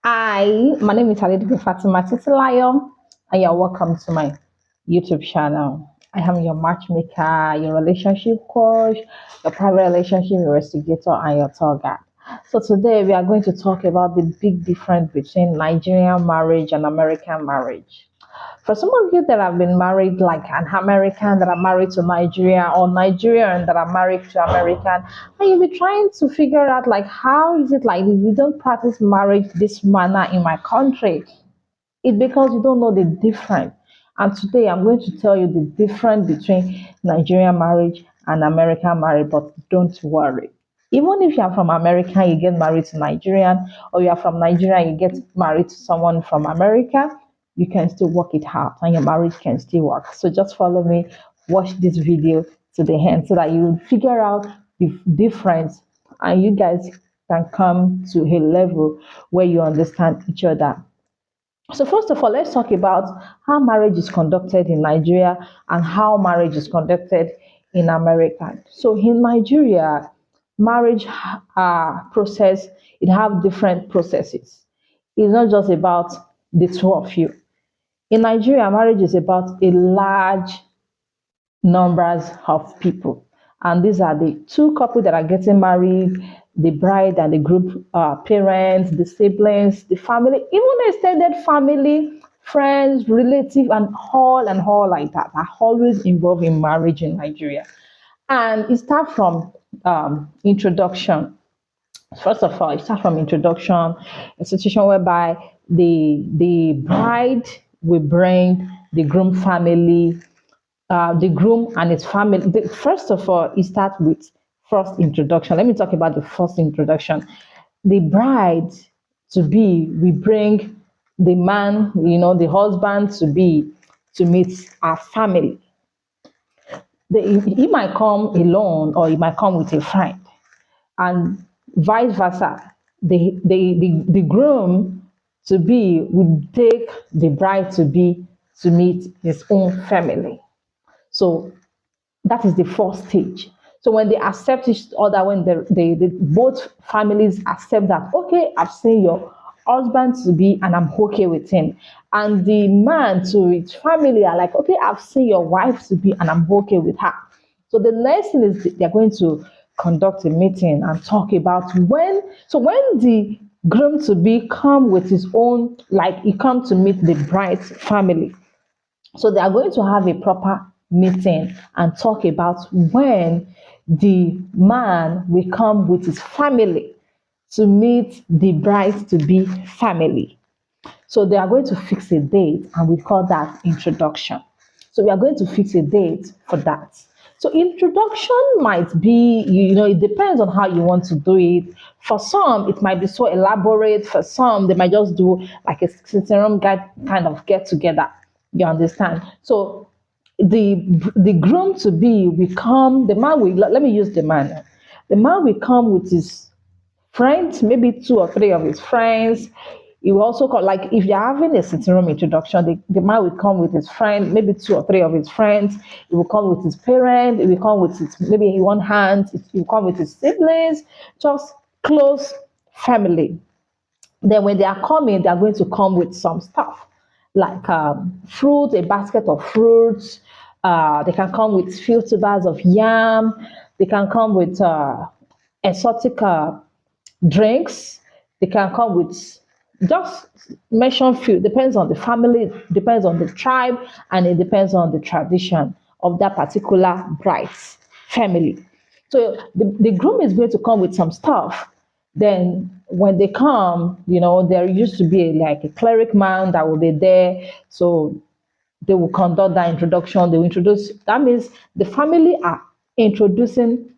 Hi, my name is Halidu Fatima Titilayo, and you're welcome to my YouTube channel. I am your matchmaker, your relationship coach, your private relationship investigator, and your tour guide. So today we are going to talk about the big difference between Nigerian marriage and American marriage. For some of you that have been married, like an American that are married to Nigeria, or Nigerian that are married to American, and you'll be trying to figure out like how is it like this? We don't practice marriage this manner in my country. It's because you don't know the difference. And today I'm going to tell you the difference between Nigerian marriage and American marriage, but don't worry. Even if you are from America, you get married to Nigerian, or you are from Nigeria, you get married to someone from America, you can still work it out and your marriage can still work. So just follow me, watch this video to the end so that you will figure out the difference and you guys can come to a level where you understand each other. So first of all, let's talk about how marriage is conducted in Nigeria and how marriage is conducted in America. So in Nigeria, marriage process, it have different processes. It's not just about the two of you. In Nigeria, marriage is about a large numbers of people. And these are the two couples that are getting married, the bride and the group parents, the siblings, the family, even extended family, friends, relatives, and all like that are always involved in marriage in Nigeria. And it starts from introduction. First of all, it starts from introduction, a situation whereby the bride will bring the groom family, the groom and his family. First of all, it starts with first introduction. Let me talk about the first introduction. The bride to be, we bring the man, the husband to be, to meet our family. He might come alone or he might come with a friend, and vice versa. The groom to be would take the bride to be to meet his own family. So that is the first stage. So when they accept each other, when the both families accept that, okay, I've seen your husband to be and I'm okay with him. And the man to his family are like, okay, I've seen your wife to be and I'm okay with her. So the next thing is they're going to conduct a meeting and talk about when the groom to be come with his own, like he come to meet the bride's family, so they are going to have a proper meeting and talk about when the man will come with his family to meet the bride to be family. So they are going to fix a date and we call that introduction. So we are going to fix a date for that. So introduction might be, it depends on how you want to do it. For some, it might be so elaborate. For some, they might just do like a sitting room kind of get together. You understand? So the groom to be will come, the man will, let me use the man. The man will come with his friends, maybe two or three of his friends. He will also call, like if you're having a sitting room introduction, the man will come with his friend, maybe two or three of his friends. He will come with his parents. He will come with his, maybe in one hand, he will come with his siblings, just close family. Then when they are coming, they are going to come with some stuff like fruit, a basket of fruits. They can come with few tubers of yam. They can come with exotic drinks. They can come with, just mention few. Depends on the family, depends on the tribe, and it depends on the tradition of that particular bride's family. So the groom is going to come with some stuff. Then when they come, there used to be like a cleric man that will be there. So they will conduct that introduction. They will introduce, that means the family are introducing,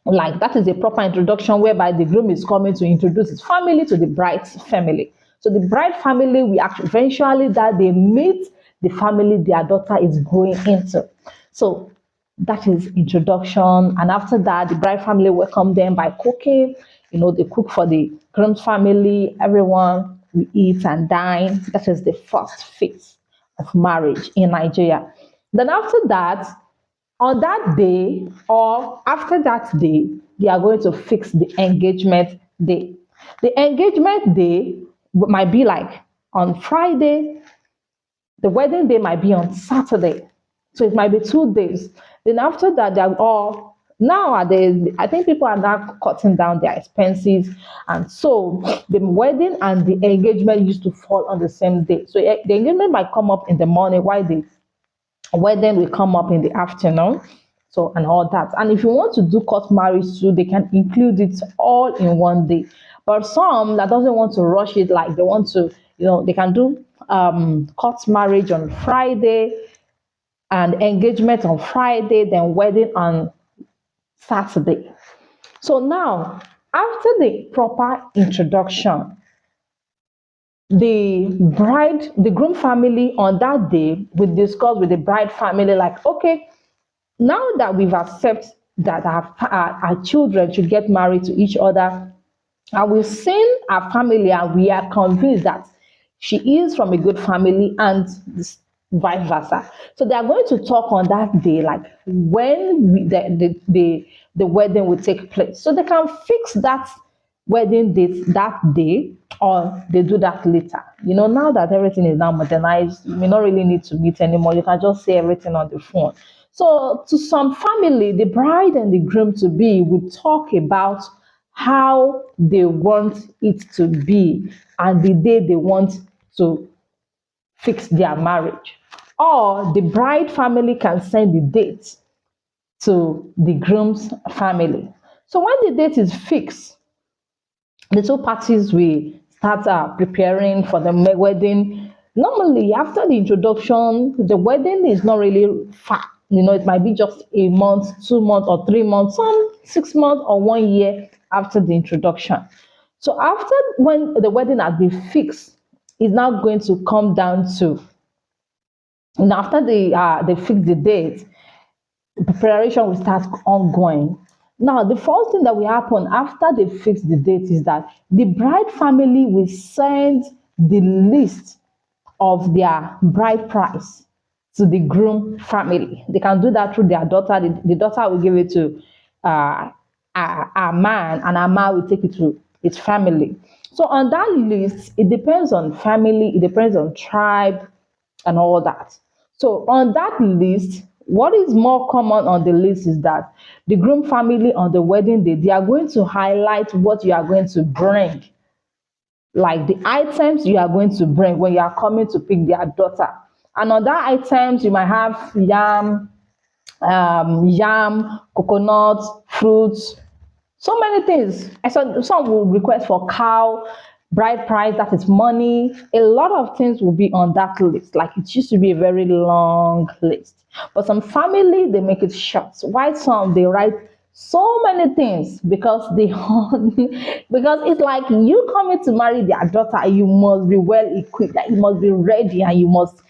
like that is a proper introduction whereby the groom is coming to introduce his family to the bride's family. So the bride family will actually eventually that they meet the family their daughter is going into. So that is introduction. And after that, the bride family welcome them by cooking. They cook for the groom's family. Everyone will eat and dine. That is the first phase of marriage in Nigeria. Then after that, on that day or after that day, they are going to fix the engagement day. The engagement day might be like on Friday, the wedding day might be on Saturday. So it might be 2 days. Then after that, they're all nowadays, I think people are now cutting down their expenses. And so the wedding and the engagement used to fall on the same day. So the engagement might come up in the morning while the wedding will come up in the afternoon. So and all that. And if you want to do court marriage too, they can include it all in one day. But some that doesn't want to rush it, like they want to, they can do court marriage on Friday and engagement on Friday, then wedding on Saturday. So now, after the proper introduction, the groom family on that day will discuss with the bride family, like, okay, now that we've accepted that our children should get married to each other, and we've seen our family and we are convinced that she is from a good family and vice versa. So they are going to talk on that day, like when the wedding will take place. So they can fix that wedding date that day, or they do that later. Now that everything is now modernized, you may not really need to meet anymore. You can just say everything on the phone. So to some family, the bride and the groom to be will talk about how they want it to be and the day they want to fix their marriage. Or the bride family can send the date to the groom's family. So when the date is fixed, the two parties will start preparing for the wedding. Normally, after the introduction, the wedding is not really far. It might be just a month, 2 months, or 3 months, some 6 months or 1 year after the introduction. So after when the wedding has been fixed, it's now going to come down to, after they fix the date, preparation will start ongoing. Now, the first thing that will happen after they fix the date is that the bride family will send the list of their bride price to the groom family. They can do that through their daughter. The daughter will give it to a man, and a man will take it to his family. So on that list, it depends on family, it depends on tribe, and all that. So on that list, what is more common on the list is that the groom family on the wedding day, they are going to highlight what you are going to bring, like the items you are going to bring when you are coming to pick their daughter. And on that items, you might have yam, coconut, fruits, so many things. I saw some will request for cow, bride price, that is money. A lot of things will be on that list. Like it used to be a very long list. But some family, they make it short. While some, they write so many things because they because it's like you coming to marry their daughter, you must be well equipped, like you must be ready, and you must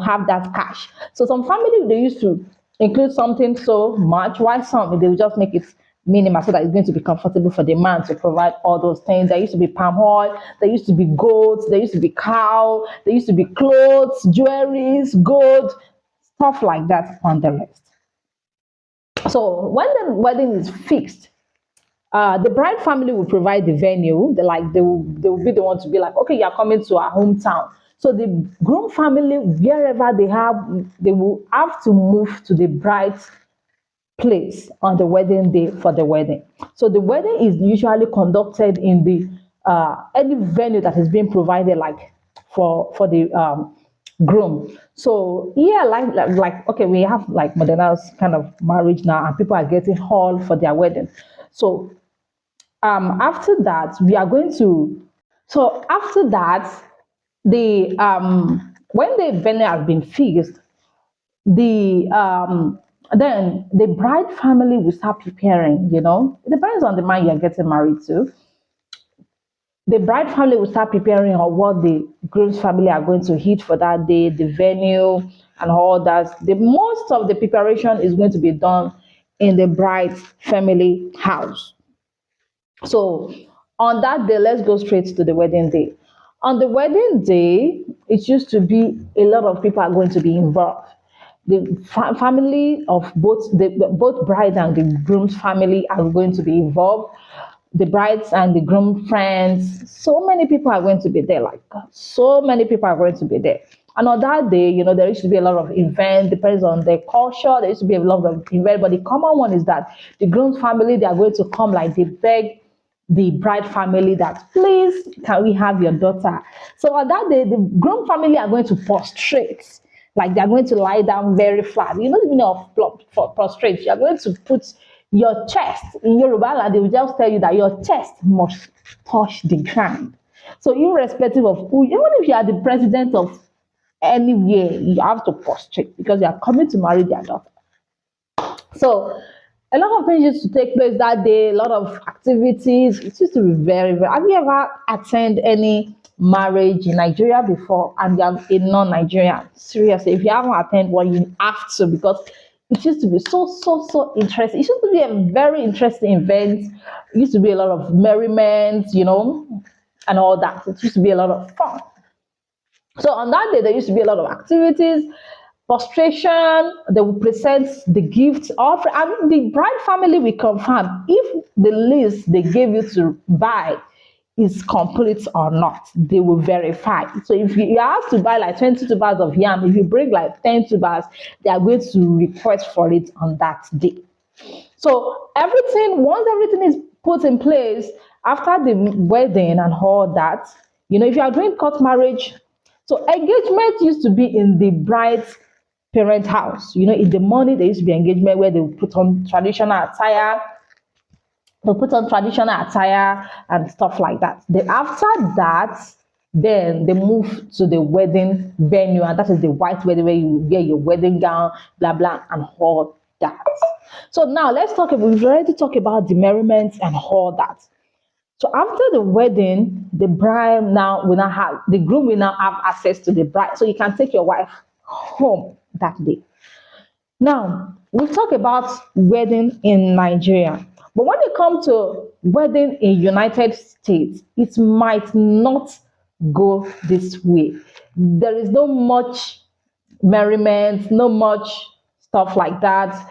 have that cash. So some family, they used to include something so much, while some, they will just make it minimal so that it's going to be comfortable for the man to provide all those things. There used to be palm oil, there used to be goats, there used to be cow, there used to be clothes, jewelries, gold, stuff like that on the list. So when the wedding is fixed, the bride family will provide the venue. They will be the one to be like, okay, you're coming to our hometown. So the groom family, wherever they will have to move to the bride's place on the wedding day for the wedding. So the wedding is usually conducted in the any venue that is being provided, like for the groom. So yeah, like okay, we have like modernized kind of marriage now, and people are getting hall for their wedding. So after that, we are going to. So after that, the when the venue has been fixed, the then the bride family will start preparing. It depends on the man you're getting married to. The bride family will start preparing on what the groom's family are going to hit for that day, the venue, and all that. The most of the preparation is going to be done in the bride's family house. So on that day, let's go straight to the wedding day. On the wedding day, it used to be a lot of people are going to be involved. The family of both bride and the groom's family are going to be involved. the brides and the groom friends. So many people are going to be there. Like so many people are going to be there. And on that day, there used to be a lot of events, depends on their culture. There used to be a lot of events, but the common one is that the groom's family, they are going to come, like they beg the bride family that, please, can we have your daughter? So on that day, the groom family are going to prostrate, like they're going to lie down very flat. You know the meaning of prostrate. You're going to put your chest in Yoruba land. They will just tell you that your chest must touch the ground. So irrespective of who, even if you are the president of anywhere, you have to prostrate because you are coming to marry their daughter. So a lot of things used to take place that day, a lot of activities. It used to be very, very. Have you ever attended any marriage in Nigeria before and you're a non-Nigerian? Seriously, if you haven't attended one, you have to, because it used to be so, so, so interesting. It used to be a very interesting event. It used to be a lot of merriment, and all that. It used to be a lot of fun. So on that day, there used to be a lot of activities, prostration. They will present the gifts. And the bride family will confirm if the list they gave you to buy is complete or not. They will verify. So if you have to buy like 20 tubers of yam, if you bring like 10 tubers, they are going to request for it on that day. So once everything is put in place after the wedding and all that, if you are doing court marriage, so engagement used to be in the bride's parent house. In the morning there used to be engagement where they would put on traditional attire. They put on traditional attire and stuff like that. Then after that, then they move to the wedding venue, and that is the white wedding where you wear your wedding gown, blah blah, and all that. So now let's talk about. We've already talked about the merriment and all that. So after the wedding, the bride now will now have the groom will now have access to the bride, so you can take your wife home that day. Now we've talked about wedding in Nigeria, but when it comes to wedding in United States, it might not go this way. There is no much merriment, no much stuff like that.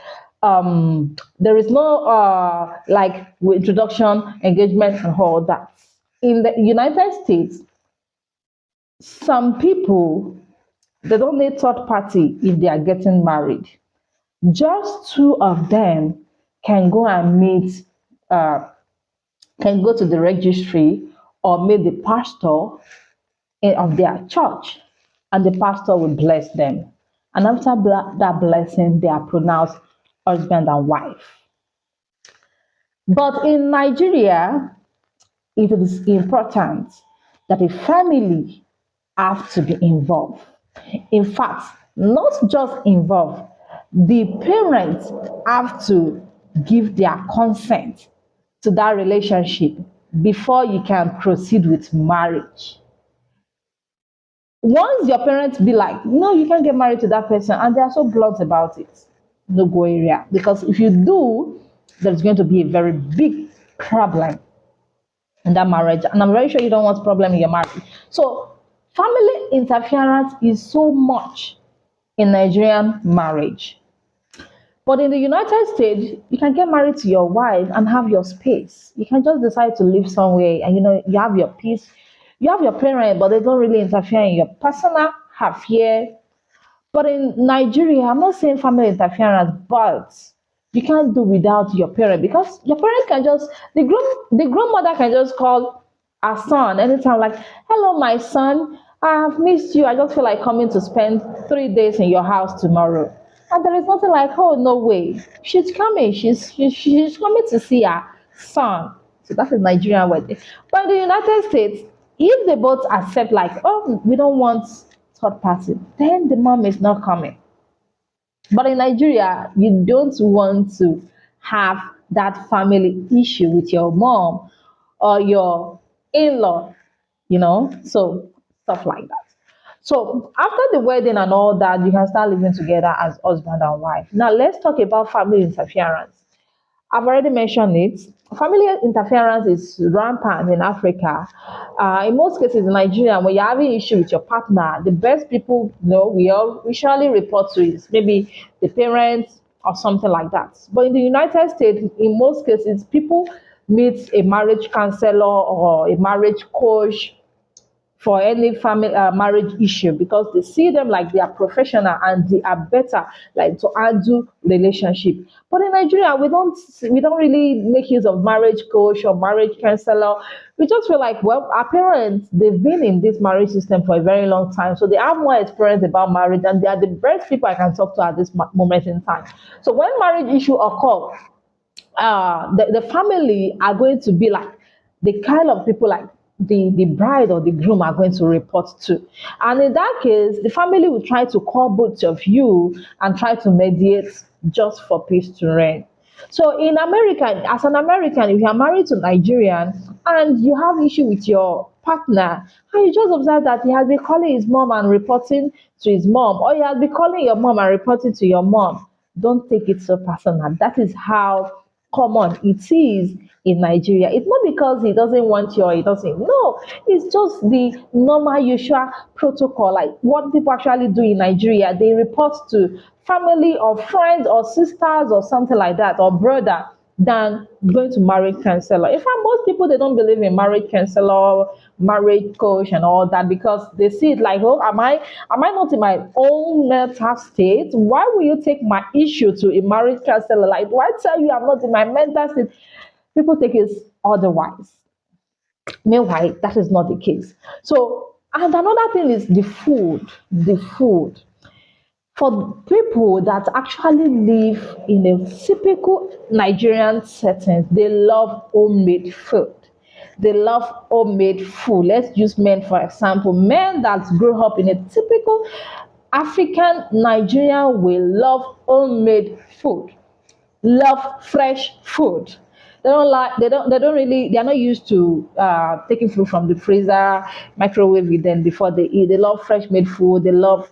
There is no like introduction, engagement, and all that. In the United States, some people, they don't need third party if they are getting married. Just two of them can go and meet, uh, can go to the registry or meet the pastor of their church, and the pastor will bless them. And after that blessing, they are pronounced husband and wife. But in Nigeria, it is important that a family have to be involved. In fact, not just involved, the parents have to give their consent to that relationship before you can proceed with marriage. Once your parents be like, no, you can't get married to that person, and they are so blunt about it, no go area. Because if you do, there's going to be a very big problem in that marriage. And I'm very sure you don't want problem in your marriage. So family interference is so much in Nigerian marriage. But in the United States, you can get married to your wife and have your space. You can just decide to live somewhere and you have your peace. You have your parents, but they don't really interfere in your personal affair. But in Nigeria, I'm not saying family interference, but you can't do without your parent, because your parent can just the grandmother can just call her son anytime, like, hello my son, I have missed you. I just feel like coming to spend 3 days in your house tomorrow. And there is nothing like, oh no way. She's coming. She's coming to see her son. So that's a Nigerian wedding. But in the United States, if they both accept, like, oh, we don't want third party, then the mom is not coming. But in Nigeria, you don't want to have that family issue with your mom or your in-law, so stuff like that. So after the wedding and all that, you can start living together as husband and wife. Now let's talk about family interference. I've already mentioned it. Family interference is rampant in Africa. In most cases in Nigeria, when you're having issue with your partner, the best people we all usually report to is maybe the parents or something like that. But in the United States, in most cases, people meet a marriage counselor or a marriage coach for any family marriage issue, because they see them like they are professional and they are better like to handle relationship. But in Nigeria, we don't really make use of marriage coach or marriage counselor. We just feel like, well, our parents, they've been in this marriage system for a very long time, so they have more experience about marriage and they are the best people I can talk to at this moment in time. So when marriage issue occur, the family are going to be like the kind of people like the bride or the groom are going to report to. And in that case, the family will try to call both of you and try to mediate just for peace to reign. So in America, as an American, if you are married to Nigerian and you have issue with your partner, and you just observe that he has been calling his mom and reporting to his mom, or he has been calling your mom and reporting to your mom, don't take it so personal. That is how common it is in Nigeria. It's not because he doesn't want you or he doesn't. No, it's just the normal, usual protocol, like what people actually do in Nigeria. They report to family or friends or sisters or something like that, or brother, than going to marriage counselor. In fact, most people, they don't believe in marriage counselor, marriage coach, and all that, because they see it like, oh, am I not in my own mental state? Why will you take my issue to a marriage counselor? Like, do I tell you I'm not in my mental state? People take it otherwise. Meanwhile, that is not the case. So, and another thing is the food. The food for people that actually live in a typical Nigerian setting, they love homemade food. They love homemade food. Let's use men for example. Men that grew up in a typical African Nigerian will love homemade food, love fresh food. They are not used to taking food from the freezer, microwave it then before they eat. They love fresh made food. They love,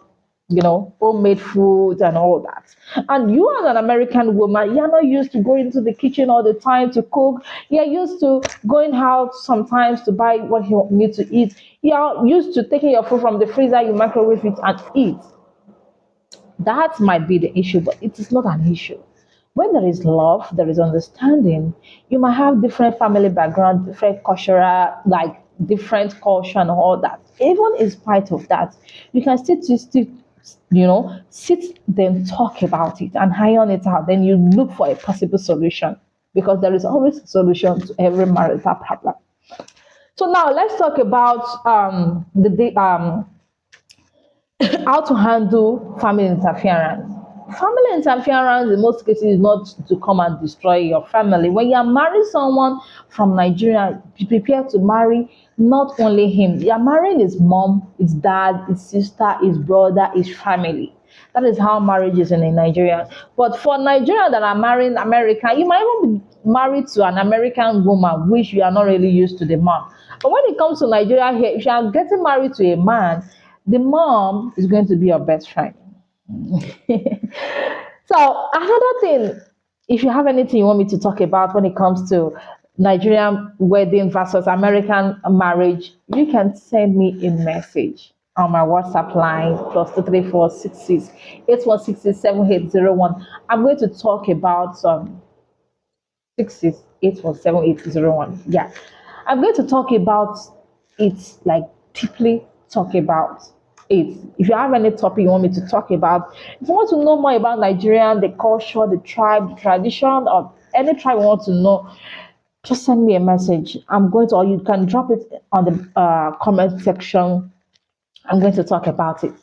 homemade food and all that. And you as an American woman, you're not used to going to the kitchen all the time to cook. You're used to going out sometimes to buy what you need to eat. You're used to taking your food from the freezer, you microwave it and eat. That might be the issue, but it is not an issue. When there is love, there is understanding. You might have different family background, different cultural, like different culture and all that. Even in spite of that, you can sit then talk about it and iron it out. Then you look for a possible solution, because there is always a solution to every marital problem. So now let's talk about how to handle family interference. Family interference in most cases is not to come and destroy your family. When you are marrying someone from Nigeria, be prepared to marry not only him. You are marrying his mom, his dad, his sister, his brother, his family. That is how marriage is in Nigeria. But for Nigerians that are marrying American, you might even be married to an American woman, which you are not really used to the mom. But when it comes to Nigeria here, if you are getting married to a man, the mom is going to be your best friend. So another thing, if you have anything you want me to talk about when it comes to Nigerian wedding versus American marriage, you can send me a message on my WhatsApp line +23466816780. I'm going to talk about some 66817801. Yeah. I'm going to talk about it, like deeply talk about it. If you have any topic you want me to talk about, if you want to know more about Nigerian, the culture, the tribe, the tradition, or any tribe you want to know, just send me a message. I'm going to, or you can drop it on the comment section. I'm going to talk about it.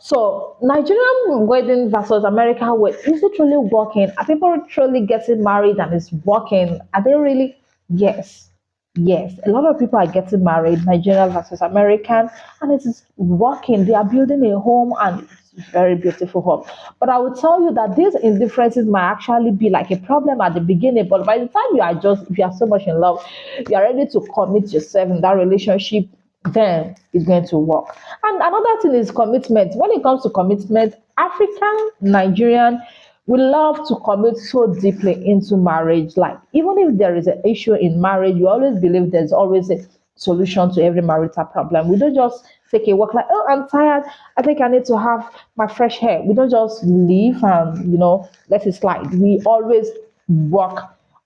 So, Nigerian wedding versus American wedding, is it really working? Are people truly getting married and it's working? Are they really? Yes. Yes. A lot of people are getting married, Nigerian versus American, and it is working. They are building a home and it's a very beautiful home. But I will tell you that these indifferences might actually be like a problem at the beginning, but by the time you are just, if you are so much in love, you are ready to commit yourself in that relationship, then it's going to work. And another thing is commitment. When it comes to commitment, African, Nigerian, we love to commit so deeply into marriage. Like, even if there is an issue in marriage, we always believe there's always a solution to every marital problem. We don't just take a walk like, oh, I'm tired. I think I need to have my fresh hair. We don't just leave and, let it slide. We always work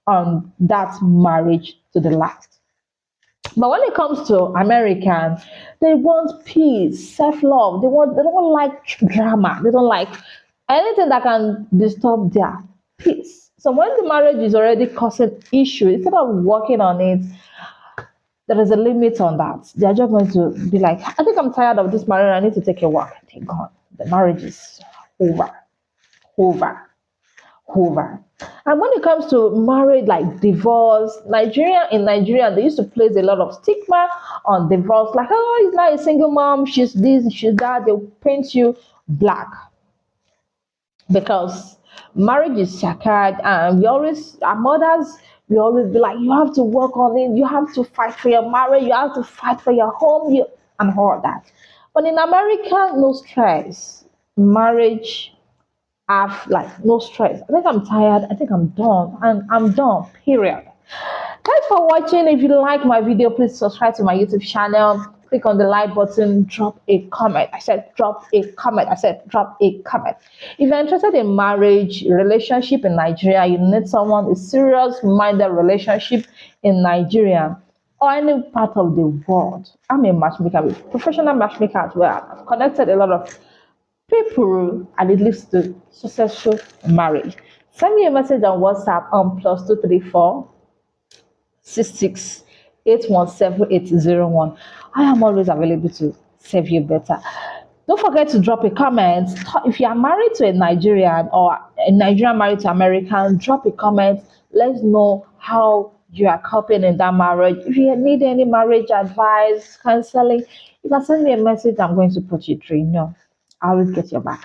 on that marriage to the last. But when it comes to American, they want peace, self-love. They don't like drama. They don't like anything that can disturb their peace. So when the marriage is already causing issue, instead of working on it, there is a limit on that. They are just going to be like, I think I'm tired of this marriage. I need to take a walk. Thank God. The marriage is over, over, over. And when it comes to marriage, like divorce, in Nigeria, they used to place a lot of stigma on divorce. Like, oh, he's not a single mom. She's this, she's that. They'll paint you black because marriage is sacred, and our mothers, we always be like, you have to work on it, you have to fight for your marriage, you have to fight for your home, and all that. But in America, no stress. Marriage have like no stress. I think I'm tired, I think I'm done, and I'm done, period. Thanks for watching. If you like my video, please subscribe to my YouTube channel. Click on the like button, drop a comment. I said drop a comment. I said drop a comment. If you're interested in marriage, relationship in Nigeria, you need someone, a serious minded relationship in Nigeria or any part of the world. I'm a matchmaker, a professional matchmaker as well. I've connected a lot of people and it leads to successful marriage. Send me a message on WhatsApp on +234 66817801. I am always available to serve you better. Don't forget to drop a comment. If you are married to a Nigerian or a Nigerian married to American, drop a comment. Let's know how you are coping in that marriage. If you need any marriage advice, counseling, you can send me a message. I'm going to put you through. No, I will get your back.